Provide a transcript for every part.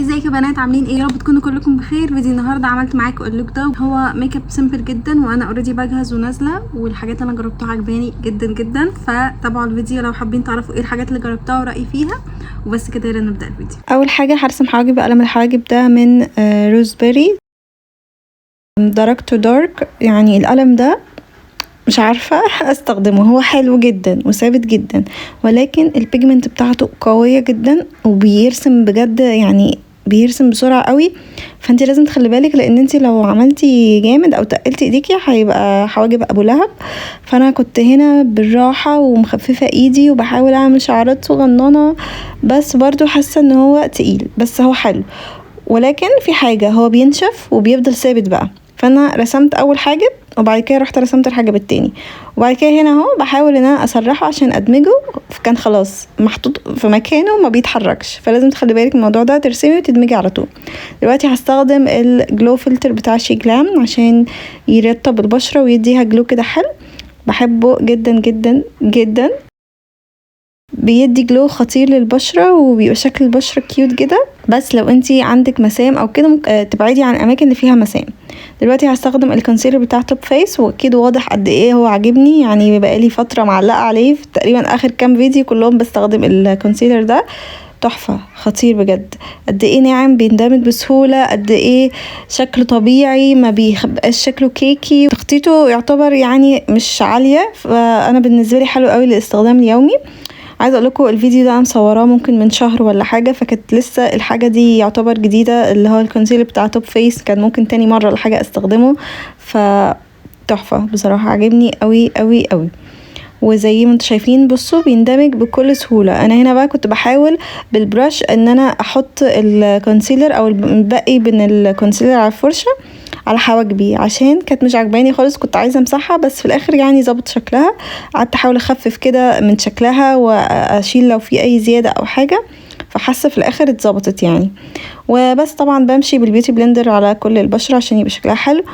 ازيك يا بنات، عاملين ايه؟ يا رب تكونوا كلكم بخير. فيديو النهارده عملت معاكم اللوك ده، هو ميك اب سيمبل جدا وانا اوريدي بجهز ونازله، والحاجات اللي انا جربتها عجباني جدا جدا. فتابعوا الفيديو لو حابين تعرفوا ايه الحاجات اللي جربتها ورايي فيها. وبس كده، يلا نبدا الفيديو. اول حاجه هرسم حواجب بقلم الحواجب ده من روزبيري درجته دارك. يعني القلم ده مش عارفه استخدمه، هو حلو جدا وثابت جدا، ولكن البيجمنت بتاعته قويه جدا وبيرسم بجد، يعني بيرسم بسرعه قوي. فانت لازم تخلي بالك، لان انت لو عملتي جامد او تقلتي ايديكي هيبقى حواجب ابو لهب. فانا كنت هنا بالراحه ومخففه ايدي وبحاول اعمل شعرات صغننه، بس برضو حاسه ان هو تقيل، بس هو حلو. ولكن في حاجه، هو بينشف وبيفضل ثابت بقى. فانا رسمت اول حاجب وبعد كده رحت رسمت الحاجب التاني، وبعد كده هنا اهو بحاول ان انا اسرحه عشان ادمجه. كان خلاص محطوط في مكانه وما بيتحركش، فلازم تخلي بالك من الموضوع ده، ترسمي وتدمجي على طول. دلوقتي هستخدم الجلو فلتر بتاع شي جلام عشان يرطب البشره ويديها جلو كده حلو. بحبه جدا جدا جدا، بيدي جلو خطير للبشره وبيبقى شكل البشره كيوت كده. بس لو انتي عندك مسام او كده ممكن تبعدي عن الاماكن اللي فيها مسام. دلوقتي هستخدم الكونسيلر بتاع توب فيس، واكيد واضح قد ايه هو عاجبني، يعني بقالي فتره معلقه عليه في تقريبا اخر كام فيديو كلهم بستخدم الكونسيلر ده. تحفه، خطير بجد. قد ايه ناعم، بيندمج بسهوله، قد ايه شكله طبيعي، ما بيبقاش شكله كيكي، تخطيطه يعتبر يعني مش عاليه، فانا بالنسبه لي حلو قوي للاستخدام اليومي. عايزه اقول لكم الفيديو ده انا مصوراه ممكن من شهر ولا حاجه، فكانت لسه الحاجه دي يعتبر جديده، اللي هو الكونسيلر بتاع توب فيس، كان ممكن تاني مره ولا حاجه استخدمه. فتحفه بصراحه، عجبني قوي قوي قوي. وزي ما انتم شايفين بصوا بيندمج بكل سهوله. انا هنا بقى كنت بحاول بالبرش ان انا احط الكونسيلر او الباقي بين الكونسيلر على الفرشه على حواجبي، عشان كانت مش عجباني خالص، كنت عايزه امسحها بس في الاخر يعني ظبط شكلها. قعدت احاول اخفف كده من شكلها واشيل لو في اي زياده او حاجه، فحاسه في الاخر اتظبطت يعني. وبس طبعا بمشي بالبيوتي بلندر على كل البشره عشان يبقى شكلها حلو.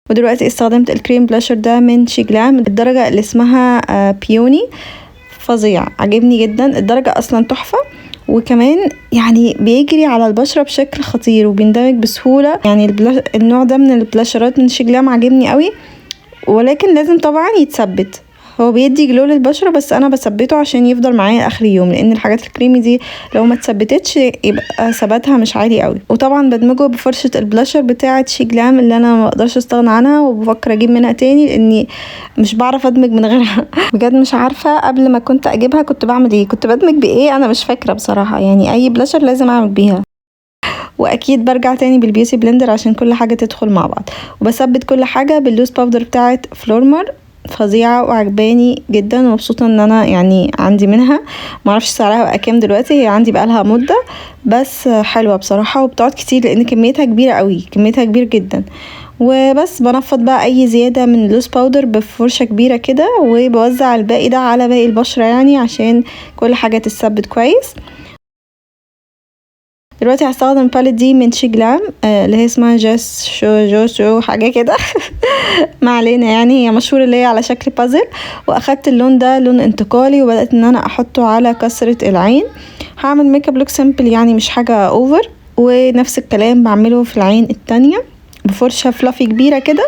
ودلوقتي استخدمت الكريم بلاشر ده من شي جلام، الدرجه اللي اسمها بيوني. فظيع، عجبني جدا، الدرجه اصلا تحفه، وكمان يعني بيجري على البشرة بشكل خطير وبيندمج بسهولة. يعني النوع ده من البلاشرات من شي جلام عجبني قوي، ولكن لازم طبعا يتثبت. هو بيدي جلو للبشرة بس انا بثبته عشان يفضل معايا اخر يوم، لان الحاجات الكريمي دي لو ما اتثبتتش يبقى ثباتها مش عالي قوي. وطبعا بدمجه بفرشة البلاشر بتاعه شي جلام اللي انا ما اقدرش استغنى عنها، وبفكر اجيب منها تاني لاني مش بعرف ادمج من غيرها. بجد مش عارفة قبل ما كنت اجيبها كنت بعمل ايه، كنت بدمج بايه انا مش فاكرة بصراحة. يعني اي بلاشر لازم اعمل بيها، واكيد برجع تاني بالبيوتي بلندر عشان كل حاجة تدخل مع بعض. وبثبت كل حاجة باللوز باودر بتاعه فلورمر، فظيعة وعجباني جدا، ومبسوطة ان انا يعني عندي منها. معرفش سعرها بقى كام دلوقتي، هي عندي بقالها مدة، بس حلوة بصراحة وبتقعد كتير لان كميتها كبيرة قوي، كميتها كبير جدا. وبس بنفض بقى اي زيادة من اللوز باودر بفرشة كبيرة كده، وبوزع الباقي ده على باقي البشرة يعني عشان كل حاجة تتثبت كويس. دلوقتي هستخدم الباليت دي من شي جلام اللي هي اسمها جاس شو حاجه كده. ما علينا، يعني هي مشهوره اللي هي على شكل بازل. واخدت اللون ده لون انتقالي، وبدات ان انا احطه على كسره العين. هعمل ميك اب لوك سيمبل يعني مش حاجه اوفر، ونفس الكلام بعمله في العين التانية بفرشه فلافي كبيره كده،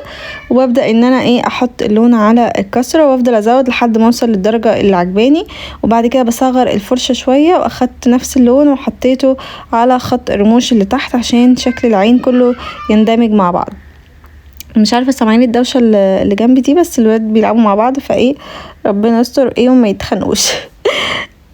وببدا ان انا احط اللون على الكسره وافضل ازود لحد ما اوصل للدرجه اللي عجباني. وبعد كده بصغر الفرشه شويه واخدت نفس اللون وحطيته على خط الرموش اللي تحت عشان شكل العين كله يندمج مع بعض. مش عارفه سامعين الدوشه اللي جنبي دي، بس الولاد بيلعبوا مع بعض ربنا يستر وما يتخانقوش.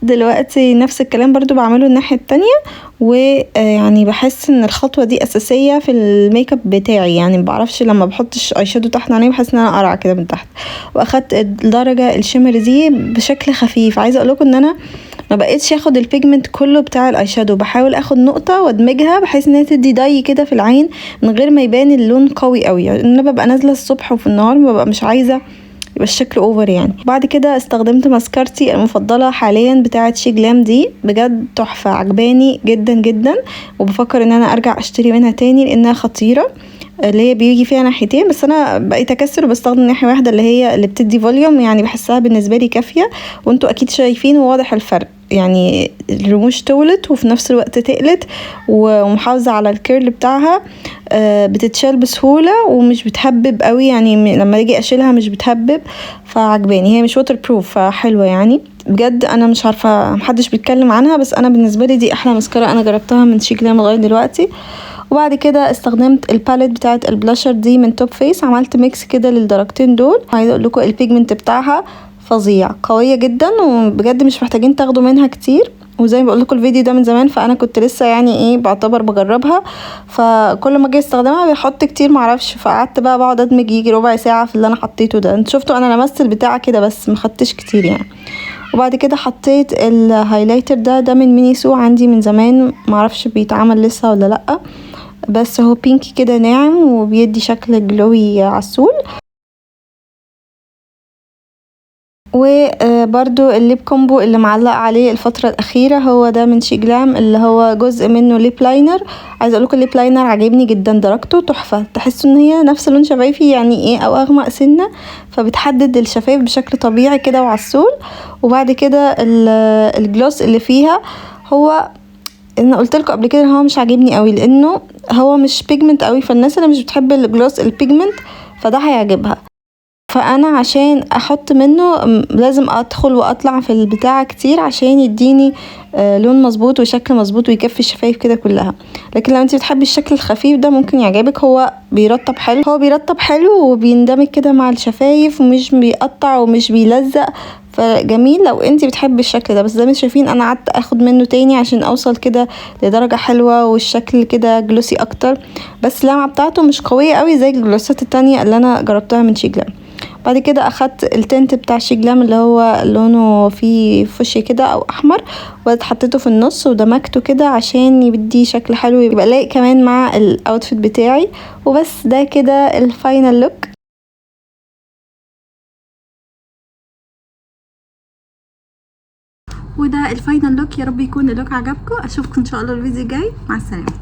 دلوقتي نفس الكلام برضو بعمله الناحية التانية، ويعني بحس ان الخطوة دي اساسية في الميك اب بتاعي. يعني مبعرفش لما بحطش اي شادو تحت عيني بحس ان انا قرع كده من تحت. واخدت الدرجة الشمر دي بشكل خفيف. عايزة اقولكم ان انا ما بقيتش اخد البيجمنت كله بتاع الاي شادو، بحاول اخد نقطة وادمجها بحيث انها تدي داي كده في العين من غير ما يبان اللون قوي قوي. يعني انا ببقى نازلة الصبح وفي النهار ببقى مش عايزة يبقى الشكل اوفر يعني. بعد كده استخدمت ماسكارتي المفضله حاليا بتاعه شي جلام دي، بجد تحفه، عجباني جدا جدا، وبفكر ان انا ارجع اشتري منها تاني لانها خطيره. اللي هي بيجي فيها ناحيتين، بس انا بقيت اكسر وبستخدم ناحيه واحده اللي هي اللي بتدي فوليوم، يعني بحسها بالنسبه لي كافيه. وانتوا اكيد شايفين وواضح الفرق، يعني الرموش طولت وفي نفس الوقت تقلت ومحافظه على الكيرل بتاعها. بتتشال بسهوله ومش بتهبب قوي، يعني لما اجي اشيلها مش بتهبب، فعجباني. هي مش ووتر بروف، فحلوه يعني بجد. انا مش عارفه محدش بيتكلم عنها، بس انا بالنسبه لي دي احلى ماسكارا انا جربتها من شي جلام لغايه دلوقتي. وبعد كده استخدمت الباليت بتاعه البلاشر دي من توب فيس، عملت ميكس كده للدرجتين دول. عايزه اقول لكم البيجمنت بتاعها فظيع، قويه جدا، وبجد مش محتاجين تاخدوا منها كتير. وزي ما بقول لكم الفيديو ده من زمان، فانا كنت لسه يعني ايه بعتبر بجربها، فكل ما اجي استخدمها بحط كتير معرفش، فقعدت بقى بقعد ادمج يجي ربع ساعه في اللي انا حطيته ده. انتوا شفتوا انا لمست البتاع كده بس ما خدتش كتير يعني. وبعد كده حطيت الهايلايتر ده من مينيسو، عندي من زمان، معرفش بيتعمل لسه ولا لا، بس هو بينكي كده ناعم وبيدي شكل جلوي عسول. وبرده الليب كومبو اللي معلق عليه الفترة الأخيرة هو ده من شي جلام، اللي هو جزء منه ليب لاينر. عايزه اقولكم الليب لاينر عجبني جدا، درجته تحفة، تحسوا ان هي نفس لون شفايفي يعني ايه، او اغمق سنة، فبتحدد الشفايف بشكل طبيعي كده وعسول. وبعد كده الجلوس اللي فيها، هو انا قلت لكم قبل كده هو مش عاجبني قوي لانه هو مش بيجمنت قوي، فالناس اللي مش بتحب الجلوس البيجمنت فده هيعجبها. فانا عشان احط منه لازم ادخل واطلع في البتاع كتير عشان يديني لون مظبوط وشكل مظبوط ويكفي الشفايف كده كلها. لكن لو انت بتحبي الشكل الخفيف ده ممكن يعجبك، هو بيرطب حلو، هو بيرطب حلو وبيندمج كده مع الشفايف ومش بيقطع ومش بيلزق، فجميل لو انت بتحبي الشكل ده. بس زي ما شايفين انا قعدت اخد منه تاني عشان اوصل كده لدرجة حلوة والشكل كده جلوسي اكتر، بس اللمعة بتاعته مش قوية قوي زي الجلوسات التانية اللي انا جربتها من شي جلام. بعد كده اخدت التنت بتاع شي جلام اللي هو لونه فيه فشي كده او احمر، وحطيته في النص ودمجته كده عشان يدي شكل حلو، يبقى لايق كمان مع الاوتفيت بتاعي. وبس ده كده الفاينل لوك. وده الفاينل لوك، يا رب يكون اللوك عجبكم. اشوفكم ان شاء الله الفيديو الجاي، مع السلامه.